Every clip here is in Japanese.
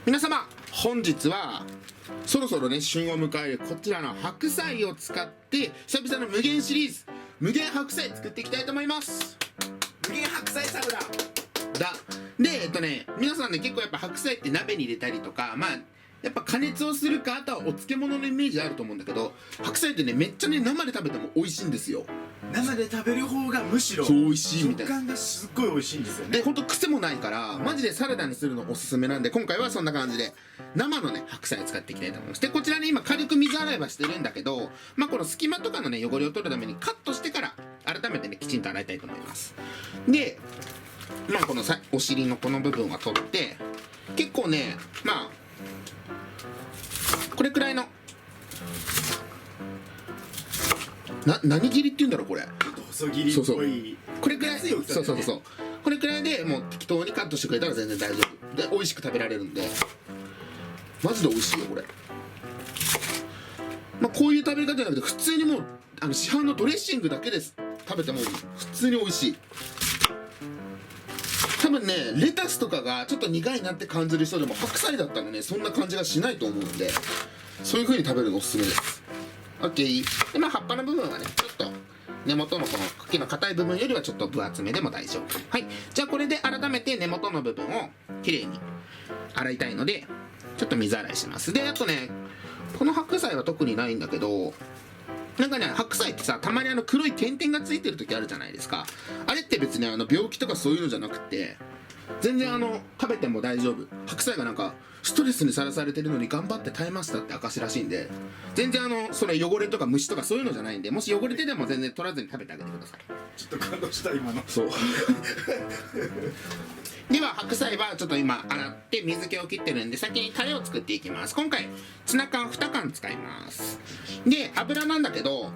皆様本日はそろそろね旬を迎えるこちらの白菜を使って久々の無限シリーズ無限白菜作っていきたいと思います。無限白菜サラダで皆さんね結構やっぱ白菜って鍋に入れたりとかやっぱ加熱をするかあとはお漬物のイメージあると思うんだけど、白菜ってねめっちゃね生で食べても美味しいんですよ。生で食べる方がむしろそう美味しいみたいな。食感がすっごい美味しいんですよね。でほんと癖もないからマジでサラダにするのおすすめなんで、今回はそんな感じで生のね白菜を使っていきたいと思います。でこちらね今軽く水洗いはしてるんだけど、この隙間とかのね汚れを取るためにカットしてから改めてねきちんと洗いたいと思います。でこのお尻のこの部分は取って結構ねこれくらいの何切りって言うんだろうこれ。細切りっぽい。そうこれくらいそうこれくらいでもう適当にカットしてくれたら全然大丈夫で美味しく食べられるんでマジで美味しいよこれ。こういう食べ方じゃなくて普通にもう市販のドレッシングだけで食べても普通に美味しい。多分ねレタスとかがちょっと苦いなって感じる人でも白菜だったらねそんな感じがしないと思うんで、そういう風に食べるのおすすめです。 OK で葉っぱの部分はねちょっと根元のこの茎の硬い部分よりはちょっと分厚めでも大丈夫。はい、じゃあこれで改めて根元の部分をきれいに洗いたいのでちょっと水洗いします。であとねこの白菜は特にないんだけど白菜ってさたまに黒い点々がついてる時あるじゃないですか。あれって別に病気とかそういうのじゃなくて全然食べても大丈夫。白菜がストレスにさらされてるのに頑張って耐えましたって証らしいんで、全然それ汚れとか虫とかそういうのじゃないんで、もし汚れてでも全然取らずに食べてあげてください。ちょっと感動した今の。そうでは白菜はちょっと今洗って水気を切ってるんで先にタレを作っていきます。今回ツナ缶2缶使います。で油なんだけど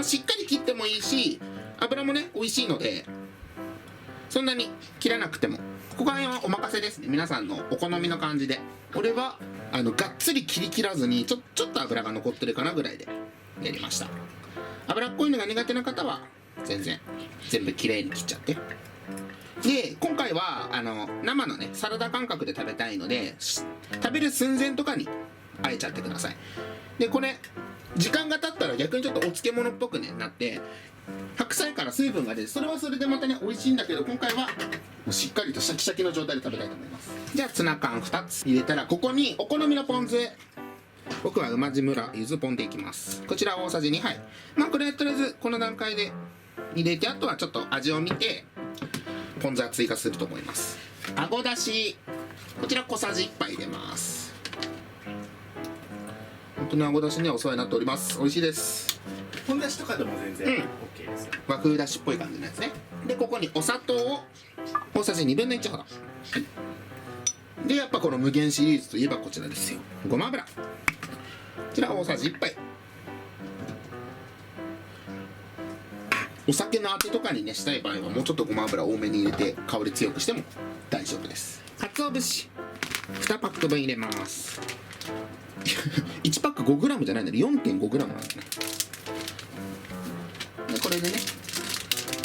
しっかり切ってもいいし油もね美味しいのでそんなに切らなくてもここら辺はお任せですね。皆さんのお好みの感じで。俺はがっつり切らずにちょっと油が残ってるかなぐらいでやりました。油っこいのが苦手な方は全部きれいに切っちゃって。で今回は生のねサラダ感覚で食べたいので食べる寸前とかにあえちゃってください。でこれ時間が経ったら逆にちょっとお漬物っぽくねなって白菜から水分が出てそれはそれでまたね美味しいんだけど、今回はもうしっかりとシャキシャキの状態で食べたいと思います。じゃあツナ缶2つ入れたらここにお好みのポン酢、僕は馬路村ゆずポンでいきます。こちら大さじ2杯。これとりあえずこの段階で入れてあとはちょっと味を見てポン酢は追加すると思います。あごだしこちら小さじ1杯入れます。本当にあごだしにはお世話になっております。美味しいです。ポンだしとかでも全然 OK ですよ。和風だしっぽい感じのやつね。でここにお砂糖を大さじ1/2ほど、はい、でやっぱこの無限シリーズといえばこちらですよ。ごま油こちら大さじ1杯。お酒のあてとかにねしたい場合はもうちょっとごま油多めに入れて香り強くしても大丈夫です。鰹節2パック分入れます1パック 5g じゃないんだね 4.5g なんですね。でこれでね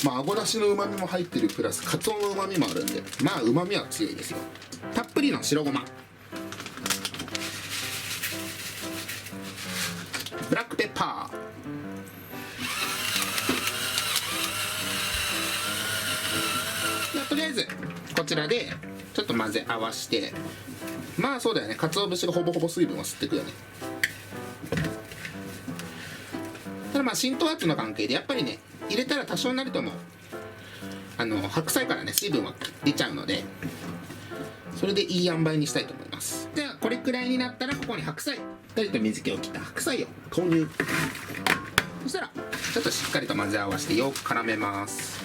あごだしのうまみも入ってるプラスかつおのうまみもあるんでうまみは強いですよ。たっぷりの白ごま、ブラックペッパー、とりあえずこちらでちょっと混ぜ合わせてそうだよね鰹節がほぼほぼ水分を吸っていくよね。ただ浸透圧の関係でやっぱりね入れたら多少なりとも白菜からね水分は出ちゃうのでそれでいい塩梅にしたいと思います。ではこれくらいになったらここに白菜しっかりと水気を切った白菜を投入。そしたらちょっとしっかりと混ぜ合わせてよく絡めます。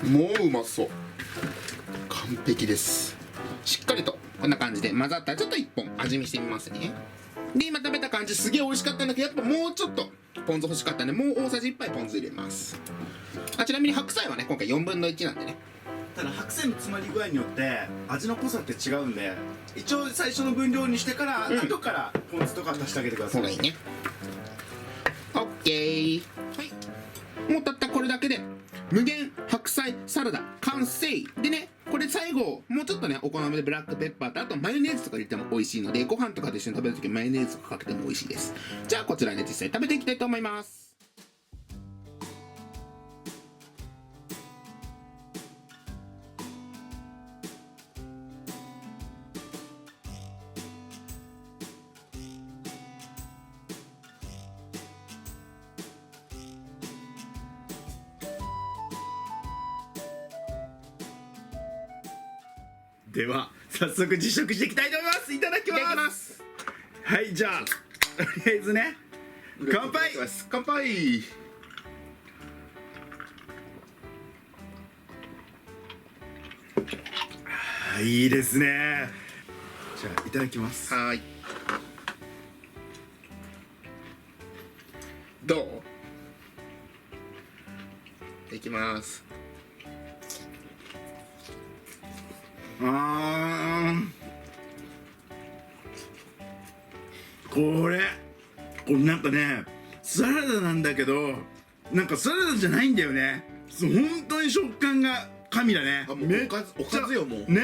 もううまそう、完璧です。しっかりとこんな感じで混ざったらちょっと1本味見してみますね。で今食べた感じすげえ美味しかったんだけどやっぱもうちょっとポン酢欲しかったんでもう大さじ1杯ポン酢入れます。ちなみに白菜はね今回1/4なんでね。ただ白菜の詰まり具合によって味の濃さって違うんで一応最初の分量にしてから、後からポン酢とか足してあげてください。そうがいいね。 OK、 はい、もうたったこれだけで無限白菜サラダ完成でね。これ最後もうちょっとねお好みでブラックペッパーとあとマヨネーズとか入れても美味しいので、ご飯とかと一緒に食べるときマヨネーズとかかけても美味しいです。じゃあこちらね実際食べていきたいと思います。では早速実食していきたいと思います。いただきます。いただきます。はい、じゃあとりあえずね乾杯。乾杯。いいですね。じゃあいただきます。はい。どう？いきます。これなんかねサラダなんだけどなんかサラダじゃないんだよね。本当に食感が神だね。あ、もうおかずよもうね。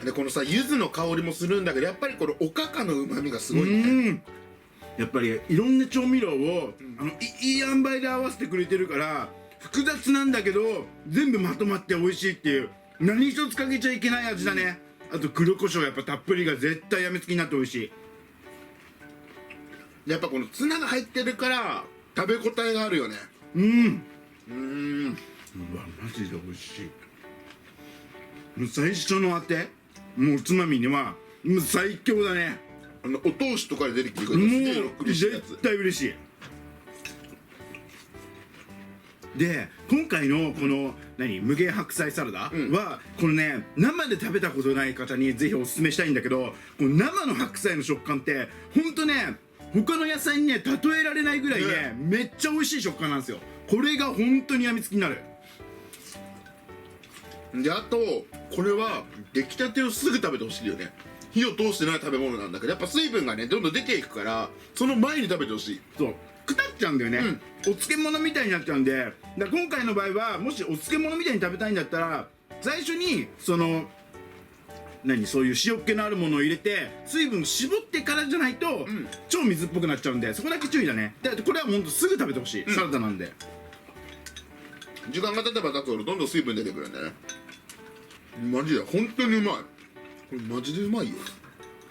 でこのさ柚子の香りもするんだけど、やっぱりこのおかかの旨味がすごいね。やっぱりいろんな調味料を、いい塩梅で合わせてくれてるから複雑なんだけど全部まとまって美味しいっていう、何一つかけちゃいけない味だね。あと黒胡椒やっぱたっぷりが絶対やみつきになって美味しい。やっぱこのツナが入ってるから食べ応えがあるよね。うわマジで美味しい。もう最初のあてもうおつまみにはもう最強だね。お通しとかで出てきてくもうる絶対嬉しい。で今回のこの無限白菜サラダは、このね生で食べたことない方にぜひおすすめしたいんだけど、この生の白菜の食感ってほんとね他の野菜にね例えられないぐらいね、めっちゃ美味しい食感なんですよ。これが本当にやみつきになる。であとこれは出来たてをすぐ食べてほしいよね。火を通してない食べ物なんだけどやっぱ水分がねどんどん出ていくからその前に食べてほしい。そうくたっちゃうんだよね、お漬物みたいになっちゃうんで、だから今回の場合はもしお漬物みたいに食べたいんだったら最初にそういう塩っ気のあるものを入れて水分絞ってからじゃないと、超水っぽくなっちゃうんでそこだけ注意だね。でこれはほんとすぐ食べてほしい、サラダなんで。時間が経てば経つほどどんどん水分出てくるんでね。マジで本当にうまい。これマジでうまいよ。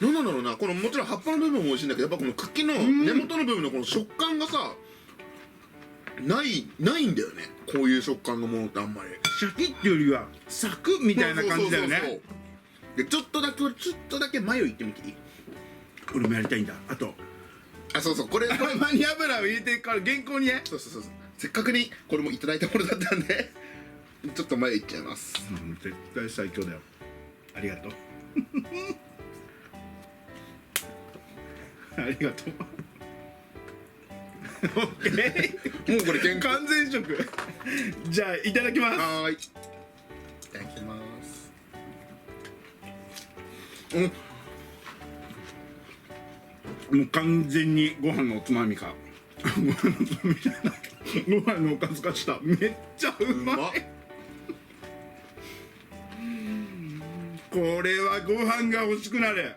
なんなんだろうな、このもちろん葉っぱの部分も美味しいんだけどやっぱこの茎の根元の部分のこの食感がさないんだよね。こういう食感のものってあんまりシャキッていうよりはサクッみたいな感じだよね。でちょっとだけマヨいってみていい？俺もやりたいんだ。あとそうこれたまに油を入れてから原稿にね。そうせっかくにこれもいただいたものだったんでちょっとマヨいっちゃいます。絶対最強だよ。ありがとうありがとうオッケー。もうこれ完全食じゃあいただきます。はーい、いただきます。もう完全にご飯のおつまみかご飯のおつまみじゃないご飯のおかずかした。めっちゃうまいこれはご飯が欲しくなる。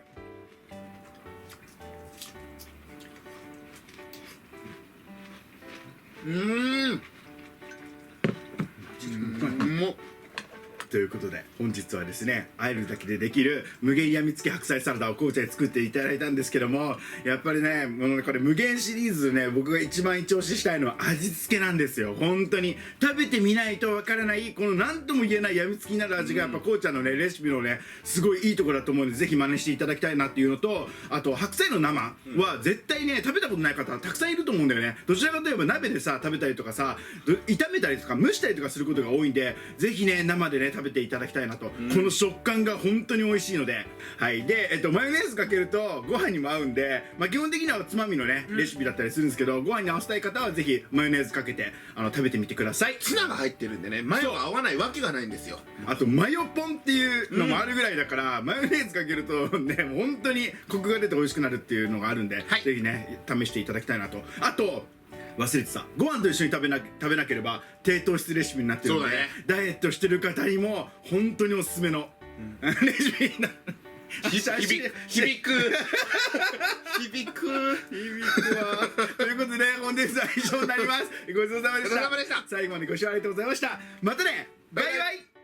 ということで本日はですねあえるだけでできる無限やみつき白菜サラダを紅茶で作っていただいたんですけども、やっぱりねこれ無限シリーズね僕が一番一押ししたいのは味付けなんですよ。本当に食べてみないとわからないこの何とも言えないやみつきになる味がやっぱ紅茶のねレシピのねすごいいいところだと思うんでぜひ真似していただきたいなっていうのと、あと白菜の生は絶対ね食べたことない方たくさんいると思うんだよね。どちらかといえば鍋でさ食べたりとかさ炒めたりとか蒸したりとかすることが多いんでぜひね生でね食べていただきたいなと、この食感が本当に美味しいので、はいでマヨネーズかけるとご飯にも合うんで、基本的にはおつまみのねレシピだったりするんですけど、ご飯に合わせたい方はぜひマヨネーズかけて食べてみてください。ツナが入ってるんでねマヨが合わないわけがないんですよ。あとマヨポンっていうのもあるぐらいだから、マヨネーズかけるとね本当にコクが出て美味しくなるっていうのがあるんで、ぜひね試していただきたいなと。あと忘れてた、ご飯と一緒に食べなければ低糖質レシピになってるので、そうだねダイエットしてる方にも本当におすすめの、レシピになる。響く響く響くわということで本日は以上になります。ごちそうさまでした。ごちそうさまでした。最後までご視聴ありがとうございました。またね、バイバイ。